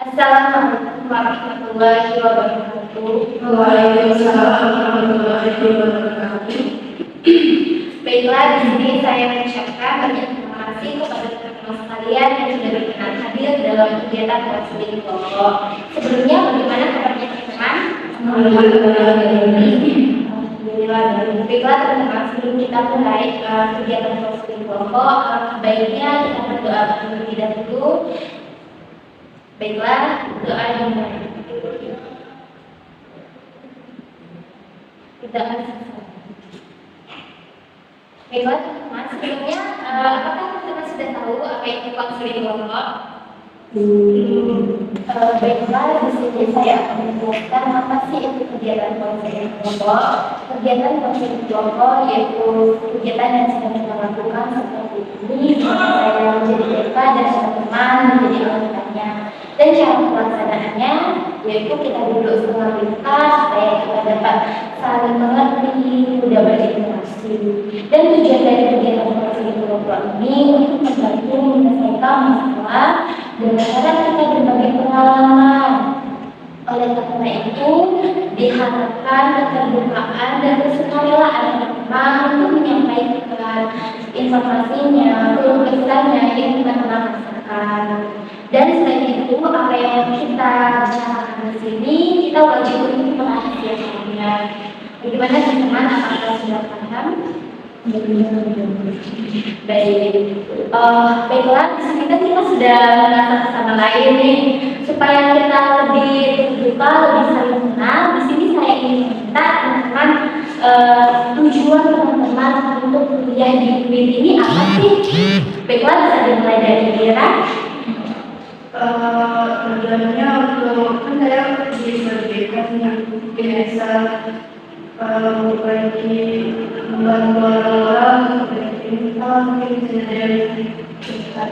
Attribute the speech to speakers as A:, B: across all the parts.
A: Assalamualaikum warahmatullahi wabarakatuh.
B: Waalaikumsalam warahmatullahi wabarakatuh.
A: Baiklah, di sini saya mengucapkan banyak terima kasih kepada teman-teman sekalian yang sudah berkenan hadir dalam kegiatan konseling kelompok. Sebelumnya, bagaimana kabarnya teman-teman?
B: Alhamdulillah.
A: Alhamdulillah. Baiklah teman-teman, sebelum kita mulai kegiatan konseling kelompok, baiknya kita berdoa terlebih dahulu. Baiklah, doa dimulai. Tidak akan selesai. Baiklah teman-teman, sebelumnya apakah teman-teman sudah tahu apa itu konseling kelompok? Baiklah, di sini saya akan menjelaskan apa sih itu kegiatan konseling kelompok. Kegiatan konseling kelompok yaitu kegiatan yang sedang kita lakukan seperti ini. Saya menjadi DK dan teman-teman menjadi anggotanya. Dan cara pelaksanaannya yaitu kita duduk setengah lintas supaya kita dapat saling mengerti, mudah berinteraksi. Dan tujuan dari kegiatan konseling kelompok ini untuk membantu menyelesaikan masalah dengan cara kita berbagi pengalaman. Oleh karena itu, diharapkan keterbukaan dan kesukarelaan teman-teman untuk menyampaikan informasinya, keluh kesahnya yang teman-teman rasakan. Dan selain itu, apa yang kita bicarakan di sini, kita wajib untuk merahasiakannya. Bagaimana teman-teman? Apakah sudah paham? Baik, baiklah. Di sini kan kita sudah mengenal sama lain nih, supaya kita lebih terbuka, lebih saling kenal. Di sini saya ingin minta teman-teman tujuan teman-teman untuk kuliah di UIN ini apa sih? Baiklah, bisa dimulai dari Mira.
B: Tujuannya untuk kan saya sebagai kan biasa memperbaiki membantu orang-orang memperbaiki kita mungkin bisa dari kita.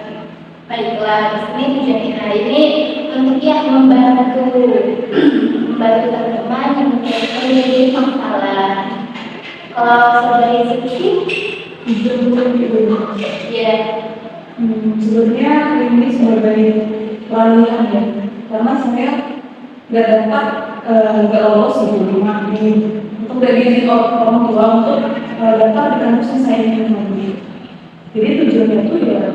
A: Baiklah, di sini tujuan hari ini untuk yang membantu teman-teman yang memiliki masalah. Kalau saudari Siti, ya.
B: Sebenarnya ini sebagai pelarian ya, karena saya nggak dapat nggak lolos gitu ini untuk dari orang tua untuk dapat di kampus yang saya ingin ambil. Jadi tujuannya itu ya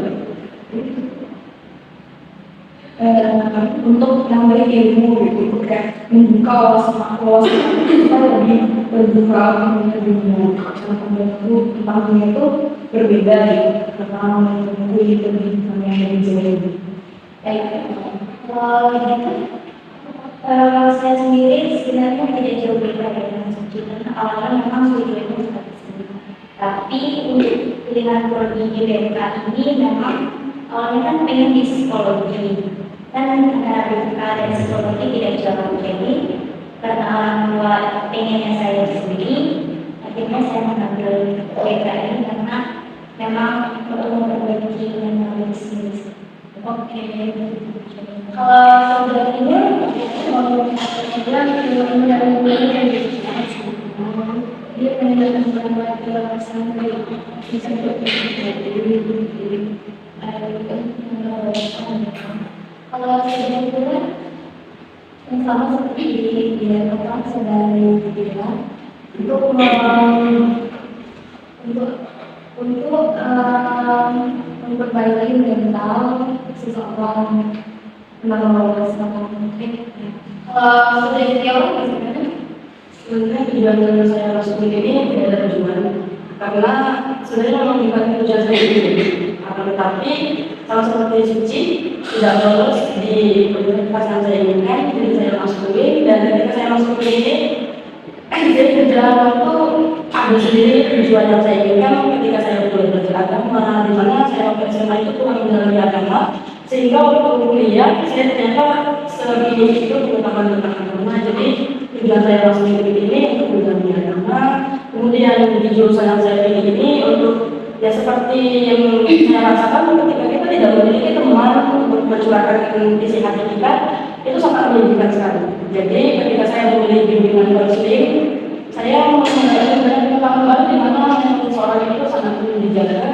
B: untuk nambah ilmu gitu, kayak membuka wawasan kita lebih terbuka lebih membuka cara pandangku tentang dunia itu berbeda gitu, tentang menunggu itu dengan yang lebih jauh.
A: Kalau saya sendiri sebenarnya tidak jauh berbeda dengan Suci, karena awalnya memang tujuannya seperti ini. Tapi untuk pilihan prodi BMK ini memang awalnya kan pengen di psikologi, dan karena BMK dan psikologi tidak jauh jadi karena orang tua pengennya saya di sini, akhirnya saya mengambil BMK ini karena memang untuk memperbaiki yang di sini. Oke. Kalau saudara ini mau bilang ilmu dari ini dia pengen membuat sampai bisa kalau saudara itu yang sama seperti dia kata saudara bilang untuk memperbaiki mental seseorang melalui sama mungkin. Kalau sudah jauh bagaimana?
B: Sebenarnya tujuan saya masuk ini tidak ada tujuan, karena sebenarnya memang bukan tujuan saya ini. Akan tetapi sama seperti Suci tidak lolos di universitas yang saya inginkan, jadi saya masukin dan ketika saya masukin ini jadi berjalan waktu ada sendiri tujuan yang saya inginkan ketika saya belajar agama, di mana saya waktu SMA itu kurang mendalami agama, sehingga waktu kuliah saya ternyata selebih itu pengetahuan tentang agama. Jadi tujuan saya masuk ini untuk mendalami agama, kemudian di jurusan yang saya pilih ini untuk ya seperti yang saya rasakan ketika kita tidak memiliki teman untuk mencurahkan isi hati kita, itu sangat menyenangkan sekali. Jadi ketika saya memilih bimbingan konseling, saya menggunakan pengetahuan di mana seorang itu sangat dijaga.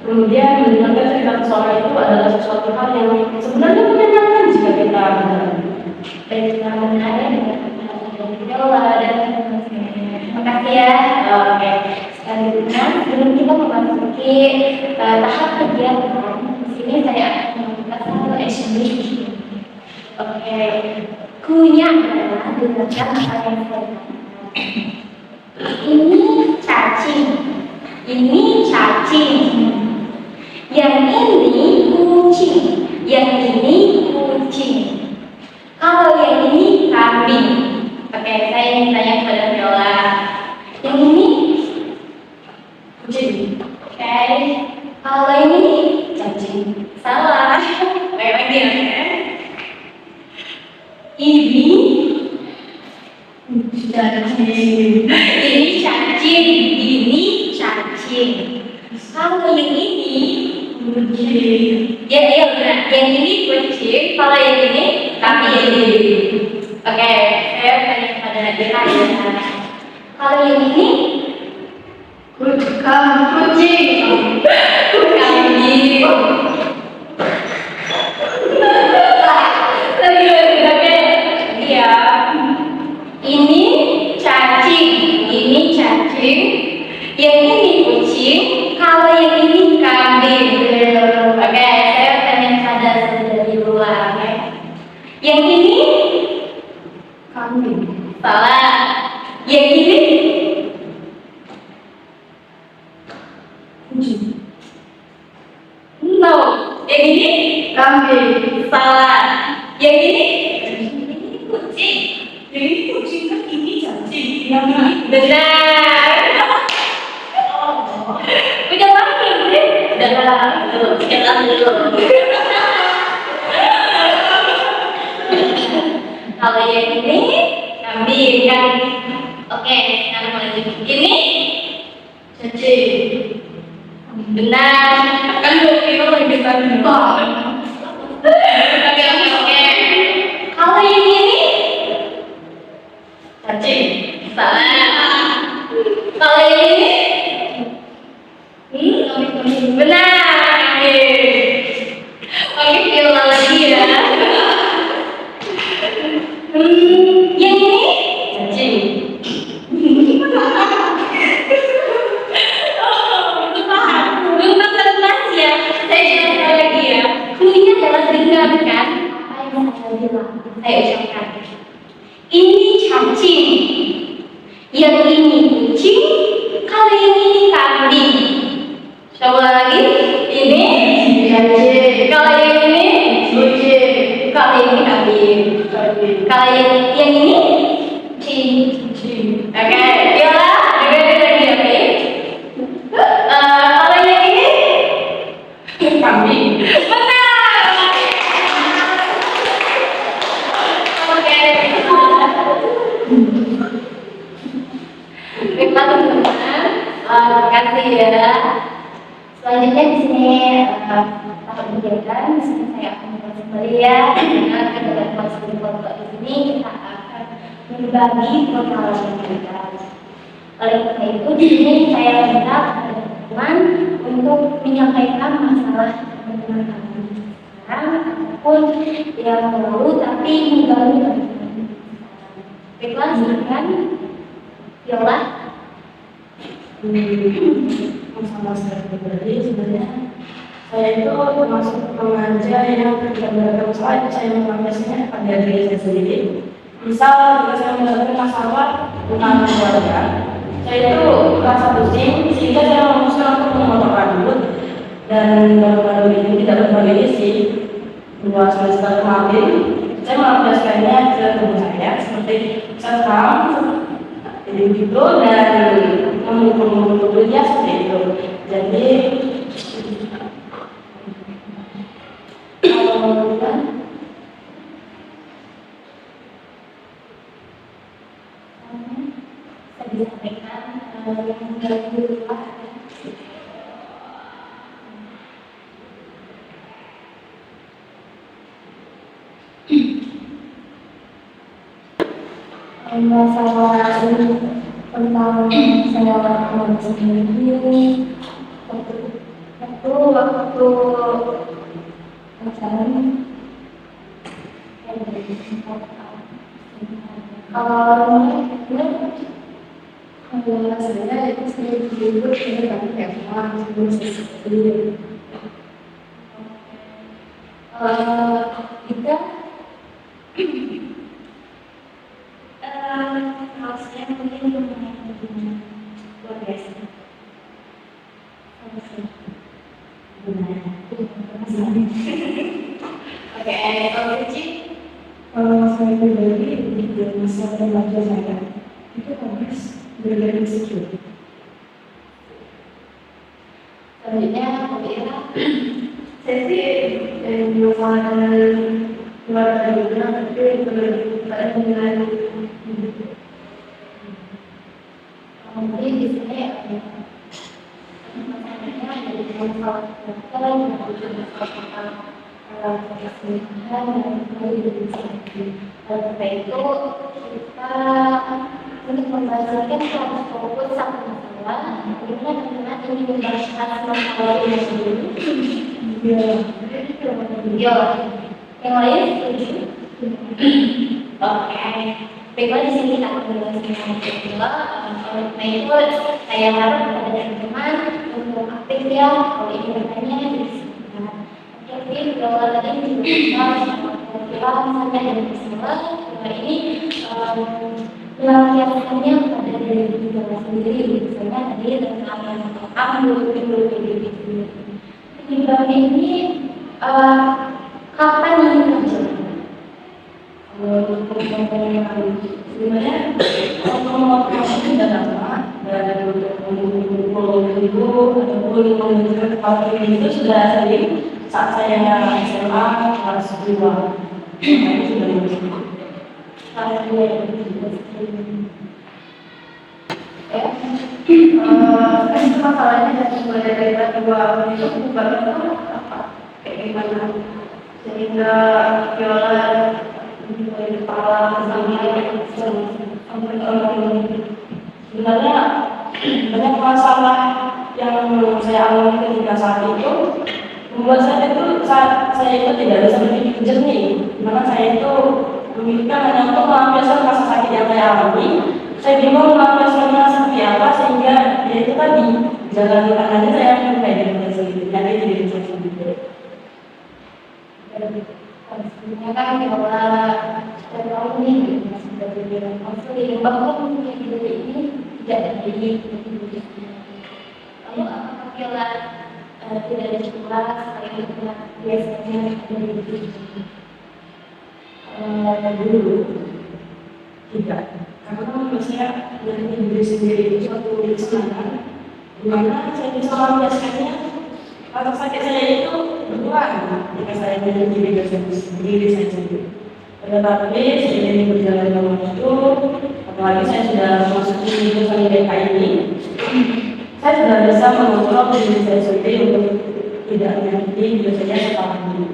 B: Kemudian mendengarkan cerita seorang itu adalah sesuatu hal yang sebenarnya menyenangkan jika kita
A: Baiklah, benar ya dengan Yola dan teman-teman. Terima kasih ya. Oke, selanjutnya sebelum kita memasuki tahap kegiatan, di sini saya akan membuka satu exhibition. Oke, kunya adalah dengarkan apa yang saya katakan. Ini cacing, ini cacing, yang ini kucing, yang ini kucing. Kalau yang ini kambing. Oke, saya ingin tanya kepada Viola. Yang ini
B: Kucing.
A: oke. Kalau yang ini
B: Cacing.
A: salah. Baik lagi ya. Ini
B: Cacing.
A: ini cacing, ini cacing. Kalau yang ini
B: Kucing.
A: ya iya benar. Yang ini kucing, kalau yang ini kambing. Oke, saya tanya kepada Dira ya. Kalau yang ini
B: Kucing.
A: kambing. Lagi oke. Iya. Ini cacing, ini cacing. Yang ini kucing, kalau yang ini kambing. Oke, saya tanya pada saudari Lula, oke. Yang ini
B: Kambing.
A: salah. Yang ini
B: Kucing.
A: no. Yang ini
B: Kambing.
A: salah. Yang ini kucing.
B: Yang ini kucing kan ini cacing. Yang ini
A: Benar. Udah lama belum sih? Udah lama dulu. Kita dulu. Kalau yang ini kambing kan. Oke, sekarang lanjut. Ini
B: cacing.
A: benar. Kan lu itu lagi tanggung. Oke. Kalau yang ini
B: Cacing.
A: salah. Kalau yang ini benar. Oke, Viola lagi ya. Yang ini
B: Cacing.
A: belum konsentrasi ya. Saya jelaskan lagi ya. Cluenya adalah dengarkan apa yang saya bilang. Saya ucapkan. Ini cacing. Yang ini kucing. Kalau yang ini kambing. Coba lagi. Ini
B: Cacing.
A: kalau yang ini
B: Kucing.
A: kalau yang ini kambing.
B: Kambing.
A: Kalau yang ini kucing.
B: Kucing.
A: Oke, Viola, dengerin lagi oke? Kalau yang ini
B: Kambing.
A: benar. Oke. Baiklah teman-teman, terima kasih ya. Selanjutnya di sini tahap kegiatan. Di sini saya akan mulai kembali ya dengan kegiatan kelompok di sini kita akan berbagi pengalaman kita. Oleh karena itu di sini saya minta kepada teman-teman untuk menyampaikan masalah teman-teman kami sekarang ataupun yang lalu tapi mengganggu teman-teman. Baiklah, silakan Viola.
B: Masalah saya pribadi sebenarnya saya itu termasuk remaja yang tidak beragam masalah itu saya mengatasinya pada diri saya sendiri. Misal jika saya mendapatkan masalah tentang keluarga, saya itu merasa pusing sehingga saya memutuskan untuk memotong rambut dan baru-baru ini tidak baru-baru ini sih 2 semester kemarin saya melampiaskannya ke tubuh saya seperti senam jadi begitu dan memukul tubuhnya seperti itu. Jadi
A: Kalau saya disampaikan yang mengganggu rumah. Masalah tentang saya mau sendiri waktu pacaran Kalau saya itu sendiri libur ini kan tema sebelum sesuatu. Kita kalau saya mungkin luar biasa. Oke, kalau Cici?
B: Kalau saya pribadi di masa remaja saya itu habis belajar insecure.
A: Selanjutnya, Mbak
B: Saya sih merupakan keluarga juga, tapi berbuka dengan
A: mungkin di sini masalahnya ada di masalah kita yang butuh pernikahan dan karena itu kita untuk membahaskan harus fokus satu masalah bagaimana teman-teman ingin membahas masalah ini sendiri. Ya, yang lain setuju? Oke. Baiklah, di sini kita akan menjelaskan kedua. Karena itu saya harap kepada teman-teman untuk aktif ya kalau ingin bertanya di sini. Oke, kalau tadi juga kita sampai dari masalah ini melampiaskannya pada diri kita sendiri. Misalnya tadi tentang ambil diri sendiri. Penyebab ini kapan ini terjadi?
B: sebenarnya kalau itu sudah lama dan untuk ribu ataupun menunjukkan kepala itu sudah sering saat saya SMA kelas 2 itu sudah menunjukkan
A: Kelas 2 ya.
B: kan itu masalahnya dari mulai dari kelas 2 itu bukan apa kayak gimana sehingga viola mulai kepala sampai sebenarnya banyak masalah yang saya alami ketika saat itu membuat saya itu tidak bisa berpikir jernih, karena saya itu memikirkan hanya untuk melampiaskan rasa sakit yang saya alami. Saya bingung melampiaskannya seperti apa sehingga ya itu tadi jalan tangannya saya menyukai diri saya sendiri, nyari diri saya sendiri.
A: Sebenarnya kan kalau setiap tahun ini masih berjalan konseling, bahkan mungkin diri ini tidak terjadi. Lalu apakah Viola tidak ada sekolah selain itu biasanya ada di diri?
B: Dulu tidak, karena menurut saya dari diri sendiri itu suatu kesenangan di mana saya bisa melampiaskannya. Rasa sakit saya itu berkurang jika saya menjadi diri saya sendiri. Tetapi seiring berjalannya waktu, apalagi saya sudah masuk di jurusan IPK ini, saya sudah bisa mengontrol diri saya sendiri untuk tidak menyakiti diri saya setelah ini.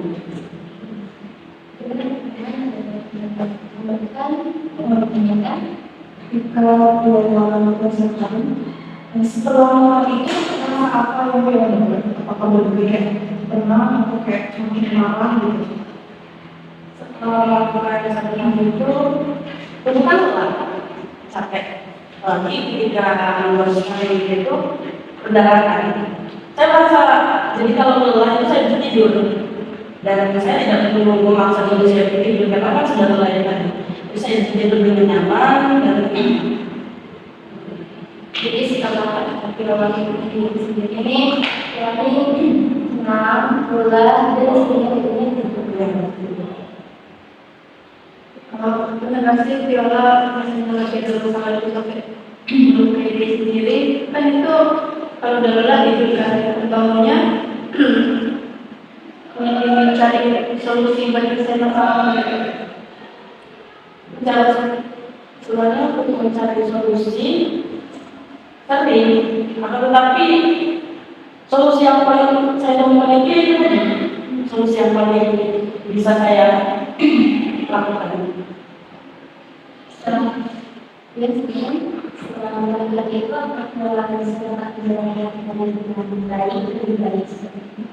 B: Jika dalam kesehatan, setelah itu apa yang dia lakukan? Apakah berpikir pernah atau kayak semakin marah gitu? Setelah melakukan kesehatan itu, bukan capek. Lagi ketika luar sekali itu perdarahan. Saya merasa jadi kalau lelah itu saya bisa tidur dan saya tidak perlu memaksa diri saya tidur karena kan sudah lelah tadi. Saya tidur dengan nyaman dan
A: Jadi setelah Viola ini sendiri ini senang, lelah, dan sebagainya tidak.
B: kalau terima kasih Viola masih lagi dalam sangat itu sampai melukai diri sendiri kan itu kalau udah lelah gitu kan contohnya ingin cari solusi bagi masalah sebenarnya untuk mencari solusi tapi akan tetapi solusi yang paling saya miliki itu solusi yang paling bisa saya lakukan.
A: Setelah laki-laki itu akan melakukan sebuah tindakan yang lebih baik seperti itu.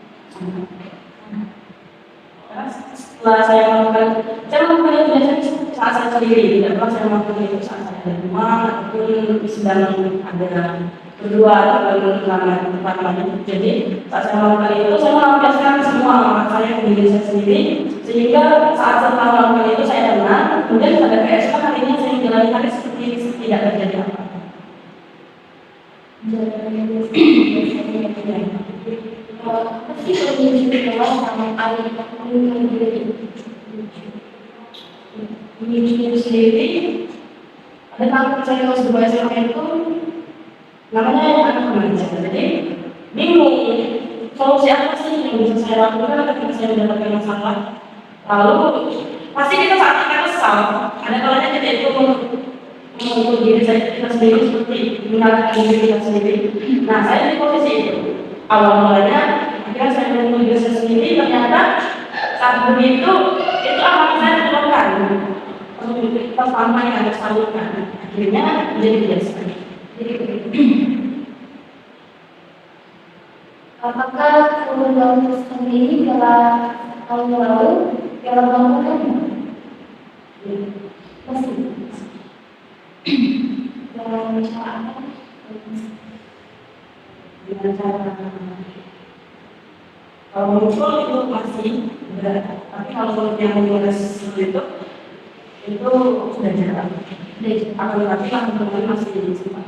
B: setelah saya melakukan itu biasanya saat saya sendiri, tidak pernah saya melakukan itu saat saya di rumah ataupun sedang ada berdua atau bersama tempat lain. Jadi saat saya melakukan itu, saya melampiaskan semua amarah saya ke diri saya sendiri, sehingga saat setelah melakukan itu saya tenang. Kemudian pada keesokan harinya saya menjalani hari seperti tidak terjadi apa-apa.
A: Pasti pemimpin kelas sama paling diri.
B: Pemimpin sendiri, ada kalau saya harus berbahasa itu namanya anak remaja. Jadi bingung solusi apa sih yang bisa saya lakukan ketika saya mendapatkan masalah. Lalu pasti kita saat kita kesal, ada kalanya kita itu mengukur diri kita sendiri seperti menyalahkan diri kita sendiri. Nah, saya di posisi itu awal mulanya akhirnya saya mengukur diri saya sendiri, ternyata saat begitu itu akan saya turunkan untuk pertama yang harus salurkan, akhirnya menjadi biasa.
A: Apakah keluarga sendiri bila tahun lalu bila bangunan masih dalam cara apa?
B: Dengan cara kalau muncul itu masih berat, tapi kalau yang menulis seperti itu sudah jarang. Akan tetapi teman-teman masih sempat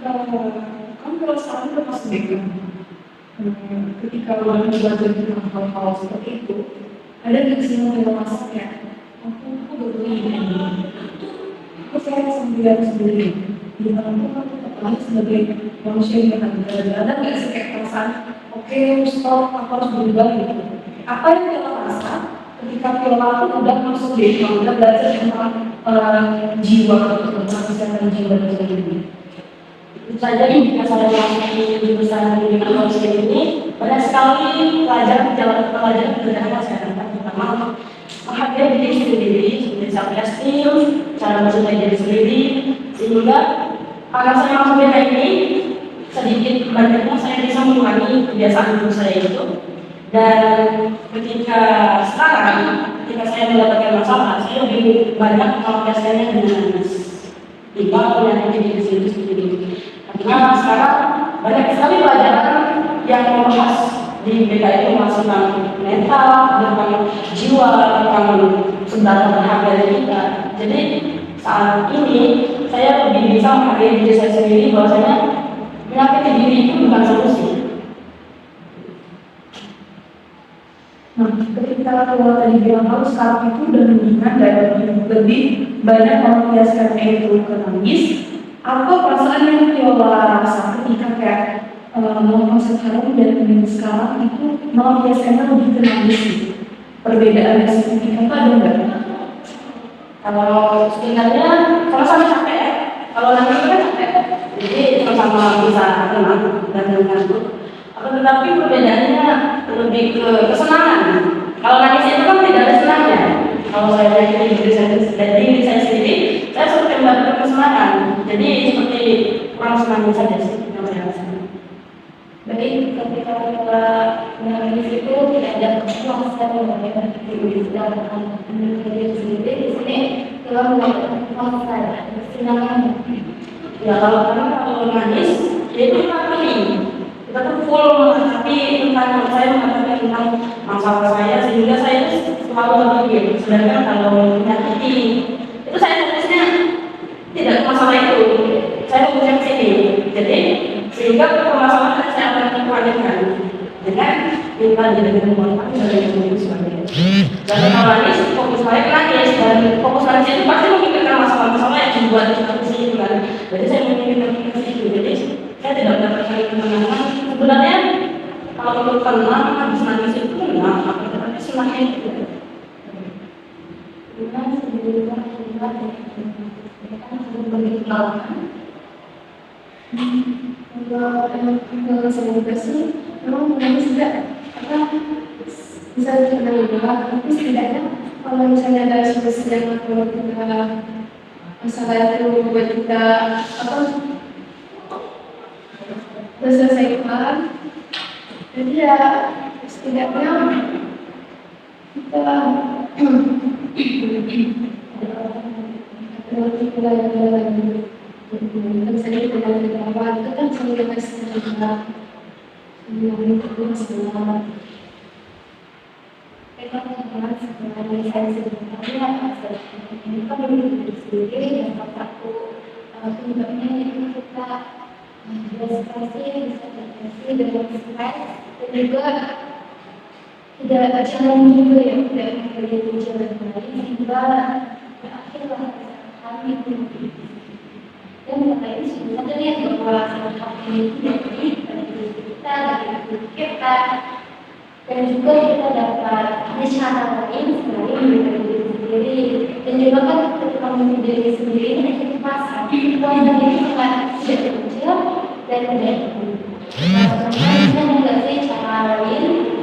B: kan kalau sekarang udah pasti ketika orang belajar tentang hal-hal seperti itu, ada kesimpulan yang masuknya. Aku betul ini. Aku saya sendiri. Di dalam aku tetap sebagai manusia yang ada nggak sih kayak perasaan, oke, stop, aku harus berubah gitu. Apa yang kita rasa ketika perilaku udah masuk di kita belajar tentang jiwa atau tentang kesehatan jiwa dan sebagainya. Itu saja jika saya memasuki jurusan pendidikan manusia ini, banyak sekali pelajaran kesehatan, terutama menghargai diri sendiri, seperti self-esteem, cara mencintai diri sendiri, sehingga karena saya masuk ini sedikit banyaknya saya bisa mengurangi kebiasaan buruk saya itu. Dan ketika sekarang, ketika saya mendapatkan masalah, saya lebih banyak melampiaskannya dengan timbang menyakiti diri sendiri seperti itu. Karena sekarang banyak sekali pelajaran yang membahas di BK itu masuk tentang mental, tentang jiwa, tentang seberapa berharga kita. Jadi saat ini saya lebih bisa menghargai diri saya sendiri bahwasanya menyakiti diri itu bukan solusi.
C: Nah, ketika kalau tadi bilang kalau sekarang itu udah mendingan dan lebih banyak melampiaskan itu ke nangis, apa perasaan yang Viola rasa ketika kayak melakukan harum dan sekarang itu melampiaskannya lebih ke nangis gitu? Perbedaan yang signifikan itu ada nggak?
B: Kalau sebenarnya sama-sama capek ya. Kalau nangis itu kan capek, jadi sama-sama bisa tenang dan mengantuk. Tetapi perbedaannya lebih ke kesenangan. Kalau nangis itu kan tidak ada senangnya. Kalau saya dari diri saya sendiri, saya seperti mendapatkan kesenangan. Jadi seperti kurang senang saja sih yang saya rasakan.
A: Baik, ketika kita menangis itu tidak ada kepuasan yang berbeda di dalam diri sendiri. Di sini kita mendapatkan kepuasan, kesenangan.
B: Ya kalau nangis, itu happy. Kita tuh full tapi tentang saya mengatakan tentang masalah saya sehingga saya selalu berpikir. Sedangkan kalau menyakiti itu saya fokusnya tidak ke masalah itu, saya fokusnya ke sini. Jadi sehingga permasalahan saya akan kembalikan dengan minta dengan membuat dan sebagainya. Dan kalau nangis fokus saya ke nangis dan fokus nangis itu pasti memikirkan masalah-masalah yang membuat kita pusing kan. Jadi saya memikirkan itu. Jadi saya tidak mendapatkan kemenangan. Sebenarnya kalau menurut tenang habis nangis itu tenang, tapi senangnya itu
A: Kita sebelumnya kita sebelum berbicara. Kalau saya sih memang menangis tidak apa bisa kita bilang, tapi setidaknya kalau misalnya ada situasi yang kalau kita masalah itu membuat kita apa selesaikan Jadi ya setidaknya kita kan saya dengan awal itu kan saya kasih cerita sebelum itu masalah dengan sebenarnya saya sebenarnya ini kan diri sendiri yang satu penyebabnya itu kita depresi, bisa depresi dengan stres dan juga tidak ada jalan juga yang tidak memiliki jalan lain sehingga berakhirlah kami itu dan kata ini sudah terlihat bahwa salah ini tidak baik dari diri kita, dari diri kita dan juga kita dapat ada cara lain selain dari diri sendiri dan juga kan ketika menjadi diri sendiri ini kita pasang bahwa diri sangat tidak kecil dan tidak karena bisa nggak sih cara lain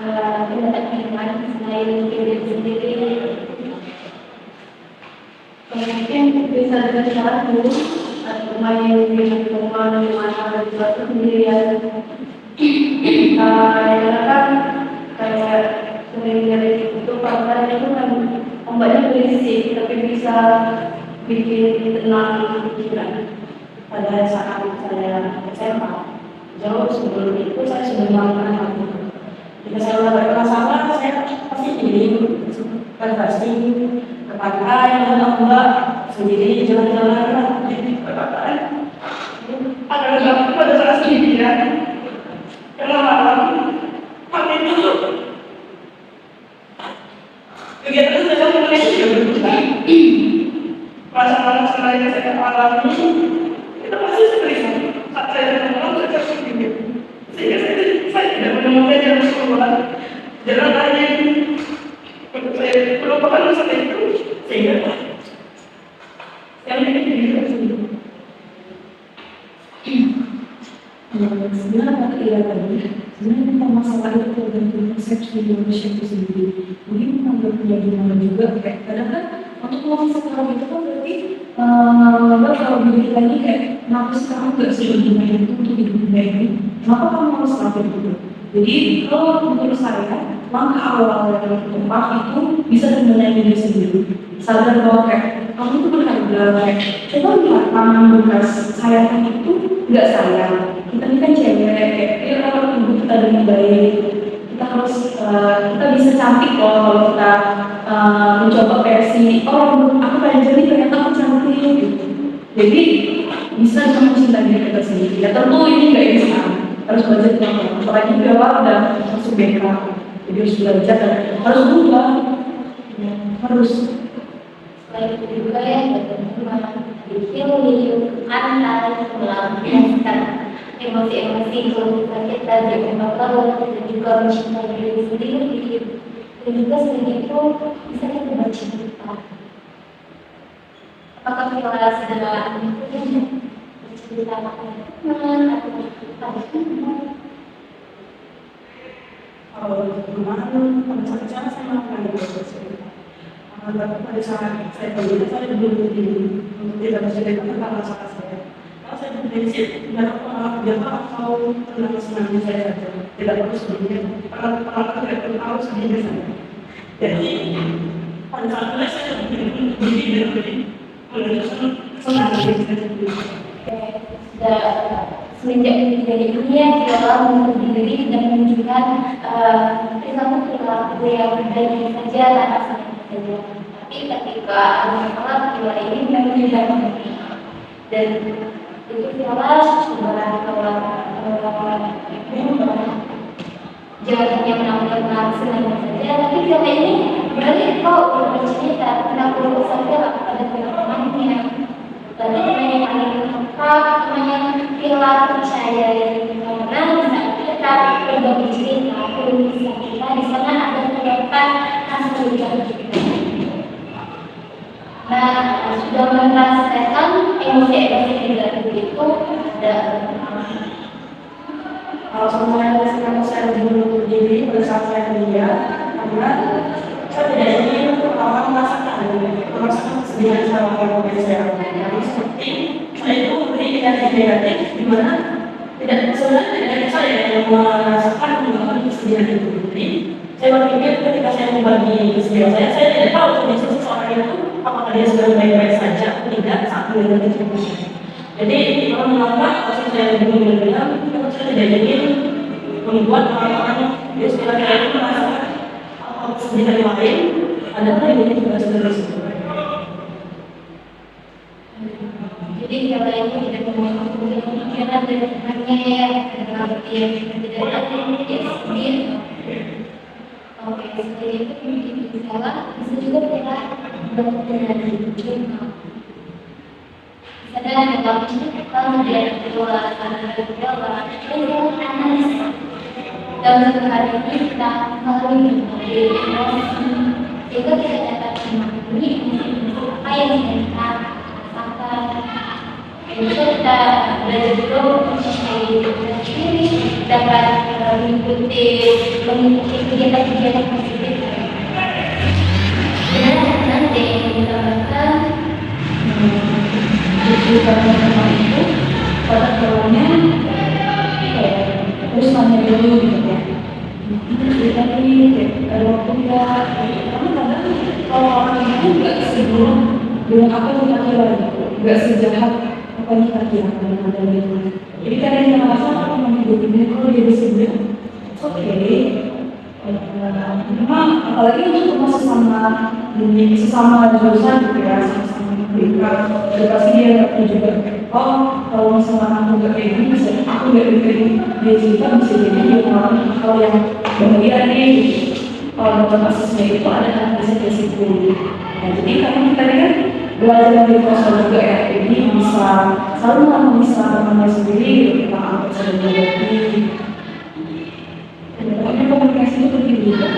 A: mendapat kehidupan selain diri sendiri.
B: Mungkin bisa dengan cara dulu main di rumah ada suatu sendirian. Karena kan kayak sering dari itu karena itu kan ombaknya berisik tapi bisa bikin tenang pikiran. Pada saat saya SMA jauh sebelum itu saya sudah melakukan hal itu. Jika saya ada masalah saya pasti pilih pasti ke pantai ombak sendiri jalan-jalan di perkotaan. Ada pada saat sendirian. Karena malam pakai itu kegiatan saya mulai juga berubah. Masalah-masalah yang saya alami itu masih sering saat saya mengenal saya sendiri. Sehingga saya tidak menemukan jalan keluar, jalan lain untuk saya melupakan masalah itu. Sehingga yang ini diri sendiri.
C: Sebenarnya apa iya tadi? Sebenarnya tentang masalah itu tergantung persepsi manusia itu sendiri. Mungkin menganggapnya gimana juga kayak kadang kan untuk ngomong sekarang itu kan berarti mbak kalau diri lagi kayak kenapa sih kamu gak sebegini itu untuk hidup baik? Kenapa kamu harus lakukan itu? Jadi kalau menurut saya langkah awal yang tepat itu bisa mengenai diri sendiri. Sadar bahwa kayak kamu itu berharga kayak coba lihat tangan bekas sayang itu nggak sayang. Kita ini kan cewek kayak kalau hidup kita dengan baik kita harus kita bisa cantik loh kalau kita mencoba versi aku pengen jadi ternyata aku cantik gitu. Jadi bisa mencintai diri kita sendiri. Ya tentu ini nggak bisa harus belajar pelan-pelan. Apalagi di awal udah masuk BK jadi harus belajar dan harus berubah harus.
A: Selain itu juga ya bagaimana healing, antar, melampiaskan emosi-emosi keluhan kita dengan bapak dan juga mencintai diri sendiri dan juga selain itu bisa kita bercerita. Apakah kita sedang bercerita teman atau bercerita teman?
B: Kalau kemarin pada saat saya melakukan itu pada saat saya berbeda saya belum untuk tidak bercerita tentang masalah saya. Kalau saya berprinsip tidak atau tentang senangnya saya saja tidak perlu sebelumnya orang tidak perlu tahu sebelumnya saya. Jadi pada saat itu saya berdiri dan menunjukkan senang diri saya sendiri.
A: Sudah semenjak dari dunia dia menutup diri dan menunjukkan perilaku yang baik saja tanpa senang saja. Tapi ketika ada masalah perilaku ini memang tidak dan itu adalah jangan hanya menampilkan senang saja, tapi film ini berarti kau bercerita tentang keluh saja pada teman-temannya. Tadi teman yang paling lengkap, teman yang bila percaya karena saat kita berbagi cerita, bisa kita di sana ada terdapat hasil yang kita. Nah, sudah merasakan emosi-emosi negatif itu ada.
B: Kalau saya belum berdiri pada saat saya kuliah, karena saya tidak ingin merasakan kesedihan sama orang saya. Jadi seperti saya itu beri energi negatif, di mana tidak sebenarnya tidak saya yang merasakan menggunakan kesedihan itu. Jadi saya berpikir ketika saya membagi kesedihan saya tidak tahu kondisi seseorang itu apakah dia sedang baik-baik saja atau tidak saat mendengar cerita. Jadi kalau mengapa kasus saya bingung bilang, karena saya tidak ingin membuat orang-orang di sekitar saya itu merasakan kesedihan yang lain, padahal ini juga sudah disebut.
A: Jadi kalau ini tidak mempunyai pemikiran dan hanya dalam arti yang tidak ada ya sedih. Oke, seperti itu mungkin bisa juga kita berhubungan dengan sadar bahwa kalau dia keluar karena berdoa, dia analis. Dalam satu hari ini kita mengalami berbagai emosi, sehingga kita dapat memahami apa yang kita rasakan. Itu kita belajar dulu untuk sendiri dapat mengikuti kegiatan-kegiatan positif. Dan nanti yang kita lakukan
C: di teman itu pada keluarnya terus nanya dulu gitu ya. Tadi ada waktu nggak? Karena kadang kalau orang itu nggak sebelum dengan apa yang kita kira gitu, nggak sejahat apa yang kita kira ada gitu. Jadi kadang kita merasa kalau mau hidup ini kalau dia bisa bilang, oke. Memang apalagi untuk sesama jurusan gitu ya, sama-sama udah pasti dia ngerti juga. Oh, kalau misalnya aku nggak kayak gini, bisa aku nggak diterima dia cerita bisa jadi dia mengalami hal yang bahagia nih. Kalau dalam kasusnya itu ada kisah-kisah itu. Nah, jadi kami tadi kan belajar dari proses juga ya, jadi bisa selalu mengisah temannya sendiri tentang apa yang sudah dilalui. Pokoknya komunikasi itu penting juga.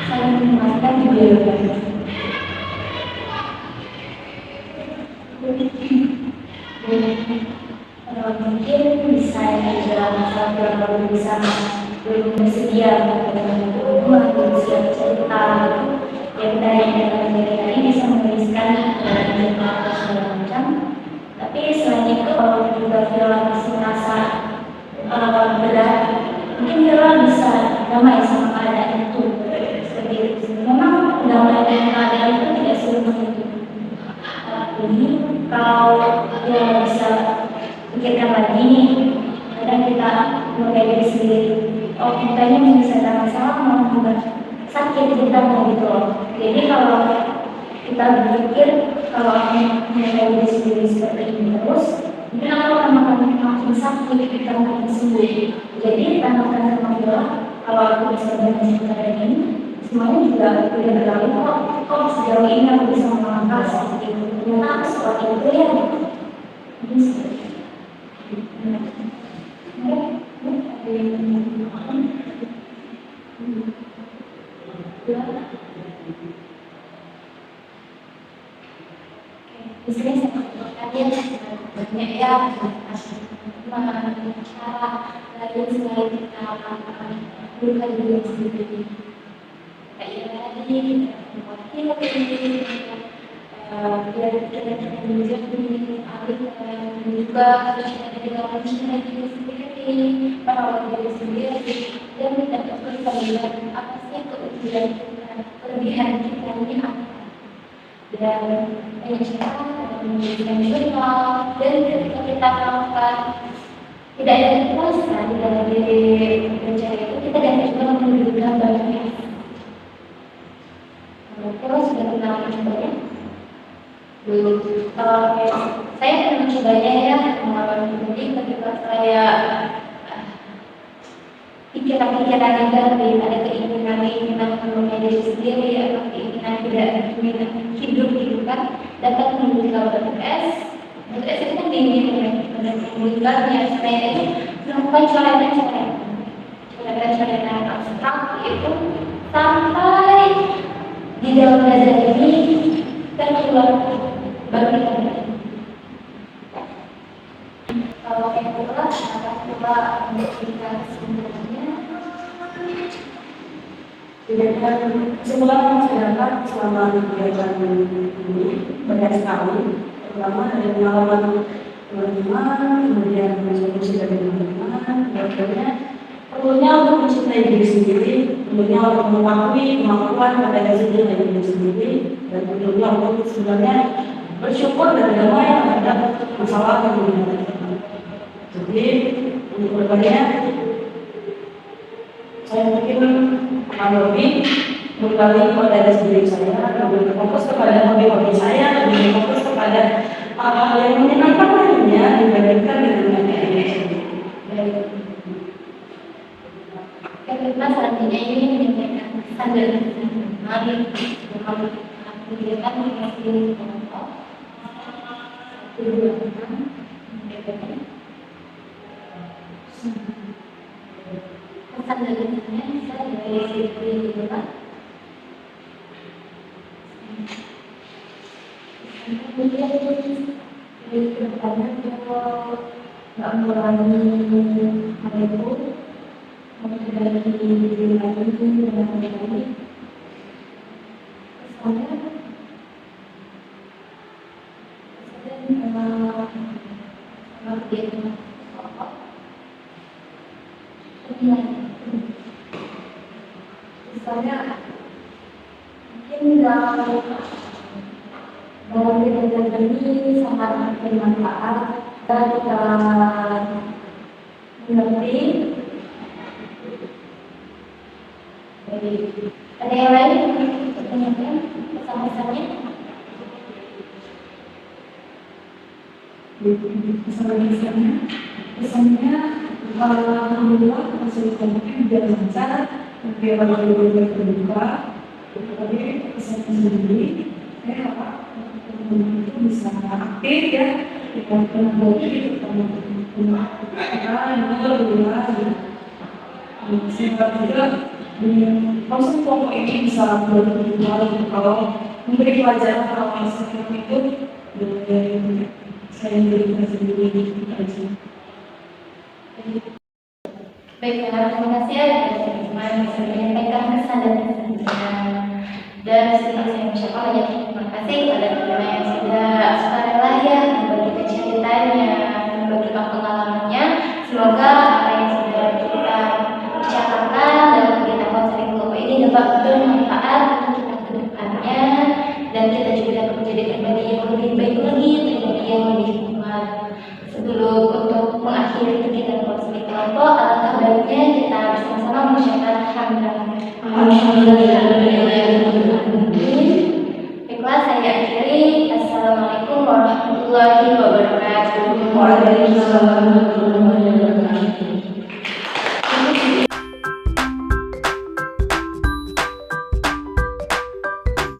C: Saling mendengarkan juga ya.
A: Mungkin bisa dalam masalah kalau bisa belum bersedia belum siap cerita ya kita yang dalam diri ini bisa menuliskan atau segala macam. Tapi selain itu kalau juga Vira masih merasa berat, mungkin Vira bisa damai sama keadaan itu seperti itu. Memang damai dengan keadaan itu tidak semuanya itu. Jadi kalau dia bisa pikirkan lagi nih, kadang kita mulai dari sendiri. Oh, kayaknya menyelesaikan masalah mau sakit kita mau gitu loh. Jadi kalau kita berpikir kalau aku mulai dari sendiri seperti ini terus, mungkin aku akan makin sakit kita makin sembuh. Jadi tanamkan sama dia, kalau aku bisa belajar seperti ini, semuanya juga tidak berlalu kok sejauh ini aku bisa melangkah seperti itu. Ternyata aku seperti itu ya. Ini seperti itu. Biasanya saya kalian banyak ya cara lain selain kita bukan diri sendiri kayak tadi wakil biar kita menjadi ahli juga harus ada di dalam diri sendiri merawat diri sendiri dan tidak terus melihat apa sih kelebihan kita ini apa dan menjadikan jurnal dan ketika kita melakukan tidak ada kepuasan di dalam diri pencari itu kita dapat juga menunjukkan banyak. Kalau sudah kenal mencobanya belum? Saya pernah mencobanya ya pengalaman pribadi ketika saya pikiran-pikiran negatif, ada keinginan mengenai diri sendiri atau keinginan tidak ingin hidup gitu kan dapat menunjukkan BTS itu kan diingin dan menunjukkannya saya itu melakukan coretan abstrak itu sampai di dalam belajar ini terkeluar baru kita kalau yang kedua akan coba memberikan semuanya
C: dan kesimpulan yang saya dapat selama kegiatan ini banyak sekali, terutama dari pengalaman
B: teman-teman, kemudian konsumsi dari teman-teman, kemudian perlunya untuk mencintai diri sendiri, perlunya untuk mengakui kemampuan pada diri sendiri, dan perlunya untuk sebenarnya bersyukur dan berdamai terhadap masalah yang dihadapi. Jadi untuk kedepannya saya mungkin akan lebih menggali pada diri saya, lebih fokus kepada hobi-hobi saya, lebih fokus kepada hal-hal yang menyenangkan lainnya dibandingkan dengan diri sendiri.
A: Kita selanjutnya ini menyampaikan pesan dari teman-teman dalam kegiatan mengakhiri kelompok 1, 2, 6. Pesan dari saya dari sisi Pak. Kemudian dari kedepannya nggak mengurangi hal itu, memperbaiki diri lagi dengan baik. Kesannya sama kegiatan kelompok penilaian. Misalnya mungkin dalam kegiatan ini sangat bermanfaat dan kita mengerti. Ada yang lain untuk menyampaikan pesan-pesannya?
C: Pesannya alhamdulillah hasil kelompoknya juga lancar, dia benar-benar terbuka. Tapi pesannya sendiri, saya harap teman-teman itu bisa aktif ya, dengan hobi teman-teman kita ini alhamdulillah. Sehingga juga konsep kelompok ini bisa berubah kalau memberi pelajaran hal seperti itu. Saya berikan sendiri aja.
A: Baiklah, terima kasih ya teman-teman bisa menyampaikan pesan dan pesannya. Dan setelah saya mengucapkan banyak terima kasih kepada teman yang sudah sukarela ya membagikan ceritanya, membagikan pengalamannya. Semoga apa yang sudah kita bicarakan dalam kegiatan konseling kelompok ini dapat bermanfaat untuk kita ke depannya, dan kita juga dapat menjadi pribadi yang lebih baik lagi, pribadi yang lebih kuat. Sebelum untuk mengakhiri kegiatan konseling kelompok, alangkah baiknya kita bersama-sama mengucapkan Baiklah, saya akhiri. Assalamualaikum warahmatullahi wabarakatuh.
B: Waalaikumsalam.